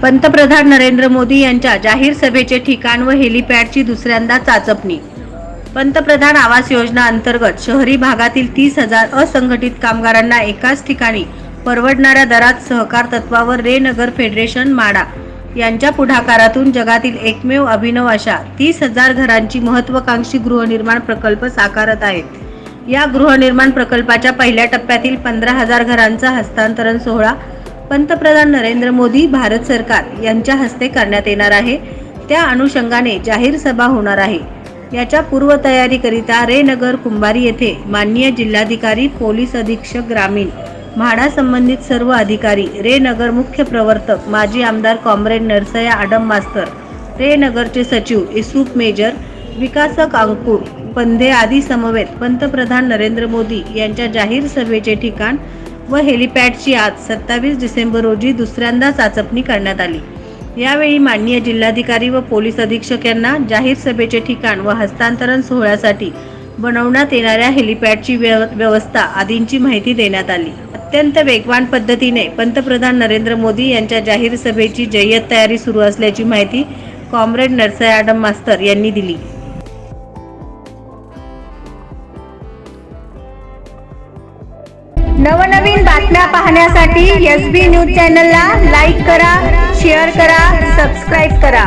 पंतप्रधान नरेंद्र मोदी यांच्या जाहीर सभेचे ठिकाण व हेलिपॅडची दुसऱ्यांदा चाचपणी। पंतप्रधान आवास योजना अंतर्गत शहरी भागातील 30,000 असंघटित कामगारांना एकाच ठिकाणी परवडणाऱ्या दरात सहकार तत्वावर रे नगर फेडरेशन माडा यांच्या पुढाकारातून जगातील एकमेव अभिनव अशा 30,000 घरांची महत्त्वाकांक्षी गृहनिर्माण प्रकल्प साकारत आहेत। या गृहनिर्माण प्रकल्पाच्या पहिल्या टप्प्यातील 15,000 घरांचा हस्तांतरण सोहळा पंतप्रधान नरेंद्र मोदी भारत सरकार यांच्या हस्ते करण्यात येणार आहे। त्या अनुषंगाने जाहीर सभा होणार आहे। याच्या पूर्वतयारीकरिता रे नगर कुंभारी येथे माननीय जिल्हाधिकारी, पोलीस अधीक्षक ग्रामीण, म्हाडा संबंधित सर्व अधिकारी, रे नगर मुख्य प्रवर्तक, माजी आमदार कॉम्रेड नरसया आडम मास्तर, रे नगरचे सचिव इसूफ मेजर, विकासक अंकुर पंधे आदी समवेत पंतप्रधान नरेंद्र मोदी यांच्या जाहीर सभेचे ठिकाण व हेलिपॅडची आज 27 डिसेंबर रोजी दुसऱ्यांदा चाचपणी करण्यात आली। यावेळी माननीय जिल्हाधिकारी व पोलीस अधीक्षक यांना जाहीर सभेचे ठिकाण व हस्तांतरण सोहळ्यासाठी बनवण्यात येणाऱ्या हेलिपॅडची व्यवस्था आदींची माहिती देण्यात आली। अत्यंत वेगवान पद्धतीने पंतप्रधान नरेंद्र मोदी यांच्या जाहीर सभेची जय्यत तयारी सुरू असल्याची माहिती कॉम्रेड नरसया आडम मास्तर यांनी दिली। नवनवीन बातम्या पाहण्यासाठी SB न्यूज चॅनलला लाईक करा, शेअर करा, सबस्क्राइब करा।